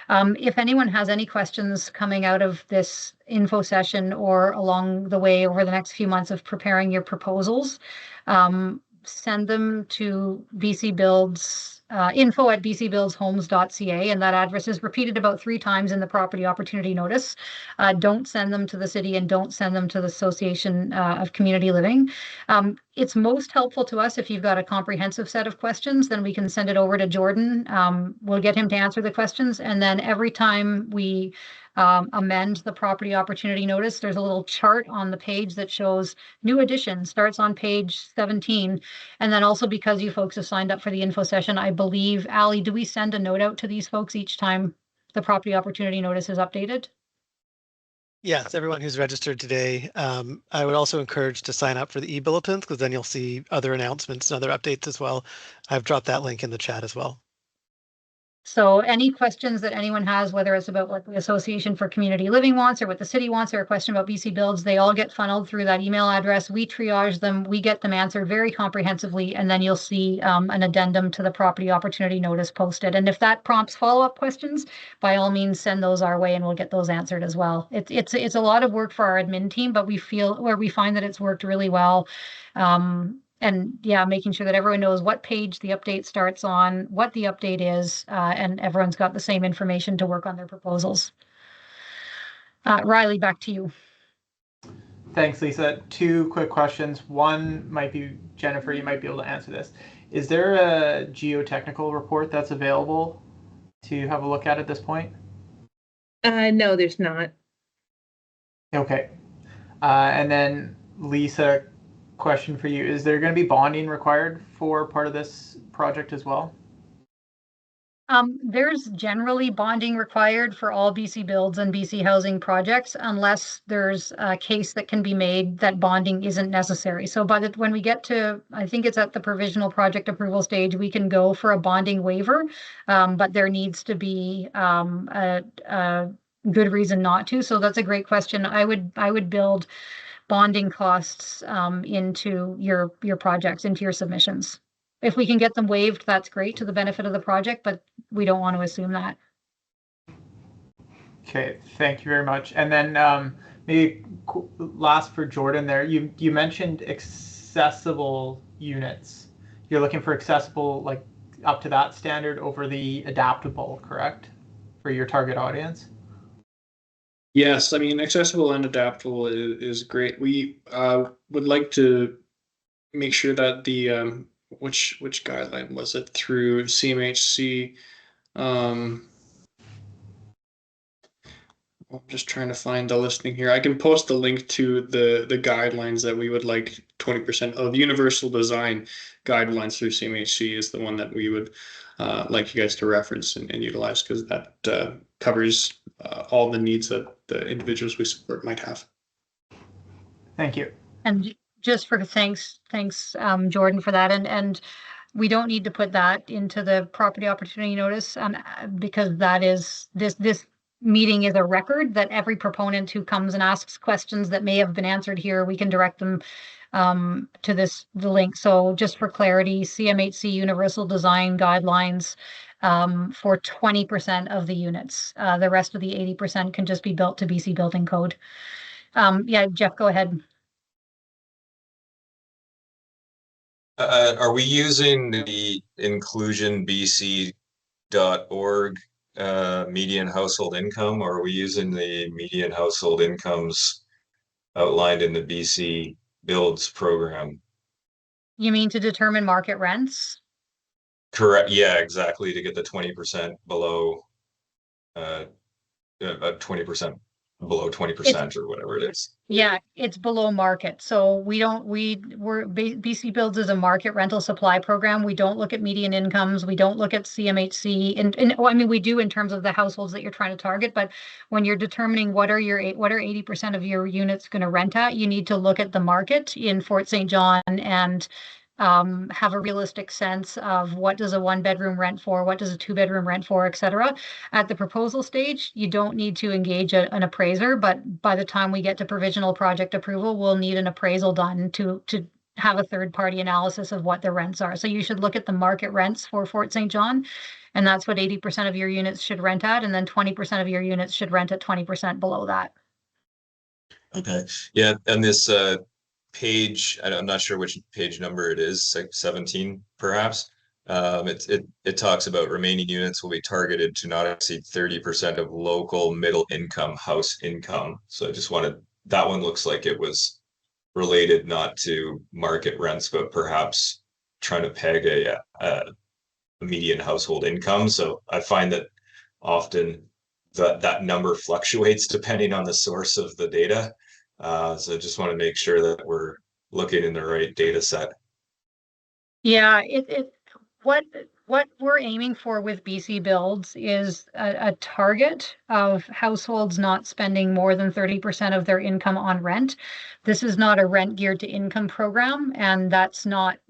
if anyone has any questions coming out of this info session or along the way over the next few months of preparing your proposals, send them to BC Builds, info@bcbuildshomes.ca, and that address is repeated about 3 times in the property opportunity notice. Don't send them to the city, and don't send them to the Association of Community Living. It's most helpful to us if you've got a comprehensive set of questions, then we can send it over to Jordan. We'll get him to answer the questions, and then every time we amend the property opportunity notice, there's a little chart on the page that shows new edition, starts on page 17. And then also, because you folks have signed up for the info session, I believe, Ali, do we send a note out to these folks each time the property opportunity notice is updated? Yes, everyone who's registered today. I would also encourage to sign up for the e-bulletins, because then you'll see other announcements and other updates as well. I've dropped that link in the chat as well. So any questions that anyone has, whether it's about what the Association for Community Living wants or what the city wants, or a question about BC Builds, they all get funneled through that email address. We triage them, we get them answered very comprehensively, and then you'll see an addendum to the property opportunity notice posted. And if that prompts follow-up questions, by all means, send those our way and we'll get those answered as well. It's a lot of work for our admin team, but we find that it's worked really well. And yeah, making sure that everyone knows what page the update starts on, what the update is, and everyone's got the same information to work on their proposals. Riley, back to you. Thanks, Lisa. 2 quick questions. One might be, Jennifer, you might be able to answer this. Is there a geotechnical report that's available to have a look at this point? No, there's not. Okay. And then Lisa, question for you. Is there going to be bonding required for part of this project as well? There's generally bonding required for all BC Builds and BC Housing projects, unless there's a case that can be made that bonding isn't necessary. So when we get to, I think it's at the provisional project approval stage, we can go for a bonding waiver, but there needs to be a good reason not to. So that's a great question. I would build bonding costs into your projects, into your submissions. If we can get them waived, that's great, to the benefit of the project, but we don't want to assume that. Okay, thank you very much. And then maybe last for Jordan there, you mentioned accessible units. You're looking for accessible, like up to that standard over the adaptable, correct? For your target audience? Yes, I mean, accessible and adaptable is great. We would like to make sure that the which guideline was it, through CMHC? I'm just trying to find the listing here. I can post the link to the guidelines that we would like. 20% of universal design guidelines through CMHC is the one that we would like you guys to reference and utilize, because that covers all the needs that the individuals we support might have. Thank you. And just for thanks, Jordan, for that. And we don't need to put that into the property opportunity notice, because that is this meeting is a record that every proponent who comes and asks questions that may have been answered here, we can direct them to the link. So just for clarity, CMHC Universal Design Guidelines for 20% of the units. The rest of the 80% can just be built to BC Building Code. Yeah, Jeff, go ahead. Are we using the inclusionbc.org median household income, or are we using the median household incomes outlined in the BC Builds program? You mean to determine market rents? Correct. Yeah, exactly. To get the 20% below, 20% below 20% or whatever it is. Yeah, it's below market. So BC Builds is a market rental supply program. We don't look at median incomes. We don't look at CMHC. And well, I mean, we do in terms of the households that you're trying to target. But when you're determining what are 80% of your units going to rent at, you need to look at the market in Fort St. John and have a realistic sense of what does a 1-bedroom rent for, what does a 2-bedroom rent for, et cetera. At the proposal stage, you don't need to engage an appraiser, but by the time we get to provisional project approval, we'll need an appraisal done to have a third-party analysis of what the rents are. So you should look at the market rents for Fort St. John, and that's what 80% of your units should rent at, and then 20% of your units should rent at 20% below that. Okay. Yeah, and this page, I'm not sure which page number it is, like 17 perhaps. It talks about remaining units will be targeted to not exceed 30% of local middle income house income. So I just wanted, that one looks like it was related not to market rents, but perhaps trying to peg a median household income. So I find that often that number fluctuates depending on the source of the data. So I just want to make sure that we're looking in the right data set. Yeah, what we're aiming for with BC Builds is a target of households not spending more than 30% of their income on rent. This is not a rent geared to income program, and that's not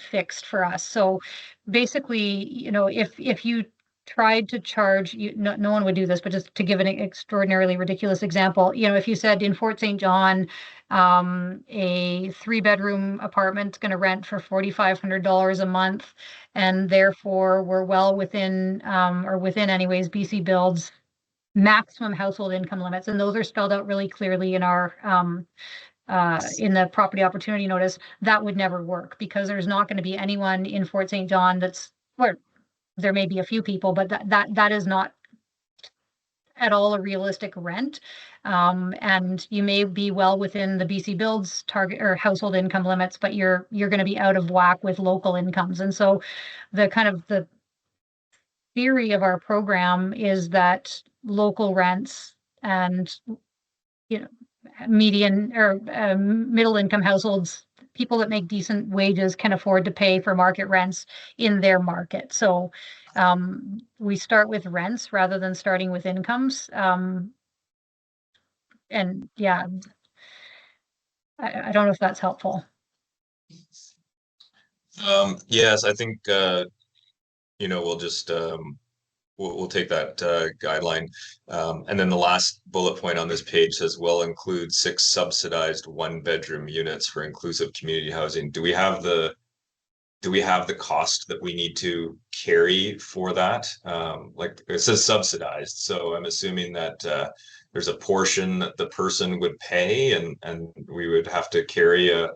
fixed for us. So basically, if you tried to charge no one would do this, but just to give an extraordinarily ridiculous example, if you said in Fort St. John, a 3-bedroom apartment's going to rent for $4,500 a month, and therefore we're well within or within anyways BC Builds maximum household income limits, and those are spelled out really clearly in our in the property opportunity notice. That would never work because there's not going to be anyone in Fort St. John that's where there may be a few people, but that is not at all a realistic rent. And you may be well within the BC Builds target or household income limits, but you're going to be out of whack with local incomes. And so the theory of our program is that local rents and median or middle income households, people that make decent wages, can afford to pay for market rents in their market. So we start with rents rather than starting with incomes. And yeah, I don't know if that's helpful. Yes, I think we'll just we'll take that guideline. And then the last bullet point on this page says, will include 6 subsidized 1-bedroom units for inclusive community housing. Do we have the cost that we need to carry for that? Like it says subsidized, so I'm assuming that there's a portion that the person would pay, and we would have to carry a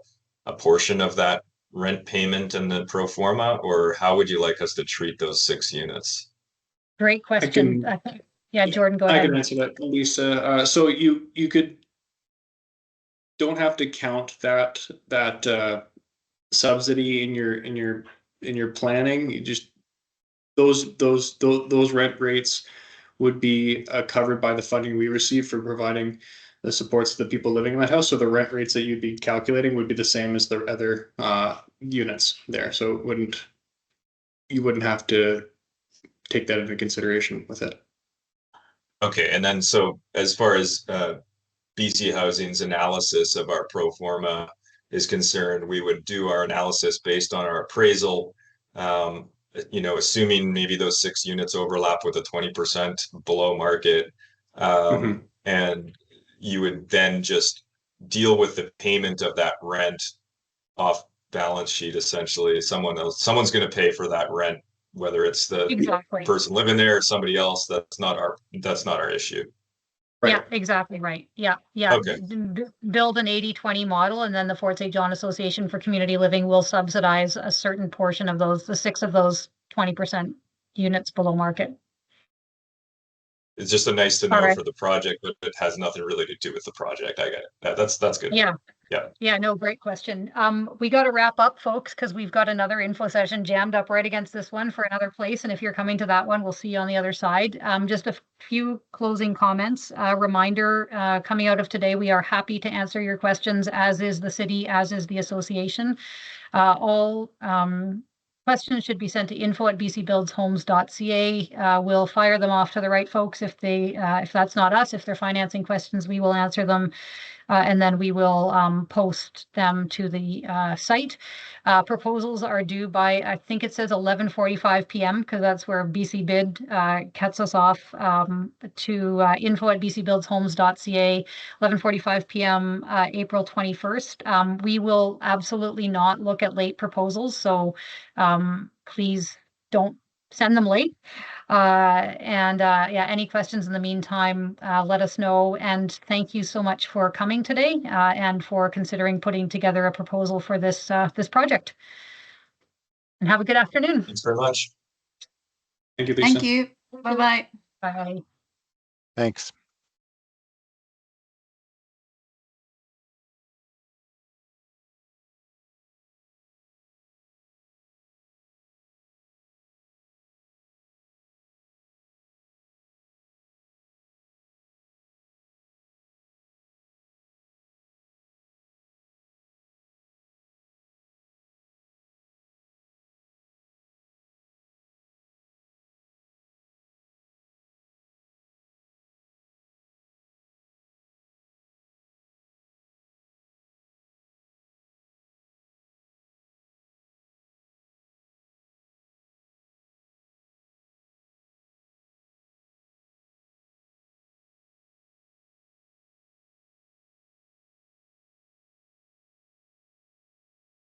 portion of that rent payment in the pro forma, or how would you like us to treat those 6 units? Great question. Yeah, Jordan, go ahead. I can answer that, Lisa. So you don't have to count that subsidy in your planning. You just those rent rates would be covered by the funding we receive for providing the supports to the people living in that house. So the rent rates that you'd be calculating would be the same as the other units there. So you wouldn't have to take that into consideration with it. Okay, and then so as far as BC Housing's analysis of our pro forma is concerned, we would do our analysis based on our appraisal, assuming maybe those 6 units overlap with a 20% below market, and you would then just deal with the payment of that rent off balance sheet. Essentially, someone's going to pay for that rent, whether it's the person living there or somebody else. That's not our issue. Right. Yeah, exactly right. Yeah. Okay. Build an 80-20 model, and then the Fort St. John Association for Community Living will subsidize a certain portion of those, the 6 of those 20% units below market. It's just a nice to know for the project, but it has nothing really to do with the project. I get it. That's good. Yeah. Yeah, no, great question. We got to wrap up, folks, because we've got another info session jammed up right against this one for another place. And if you're coming to that one, we'll see you on the other side. Just a few closing comments. Reminder, coming out of today, we are happy to answer your questions, as is the city, as is the association. All questions should be sent to info@bcbuildshomes.ca. We'll fire them off to the right folks. If that's not us, if they're financing questions, we will answer them. And then we will post them to the site. Proposals are due by, I think it says 11:45 p.m. because that's where BC Bid cuts us off to info@bcbuildshomes.ca, 11:45 p.m. April 21st. We will absolutely not look at late proposals, so please don't send them late. Yeah, any questions in the meantime, let us know. And thank you so much for coming today and for considering putting together a proposal for this project. And have a good afternoon. Thanks very much. Thank you, Lisa. Thank you. Bye-bye. Bye. Thanks.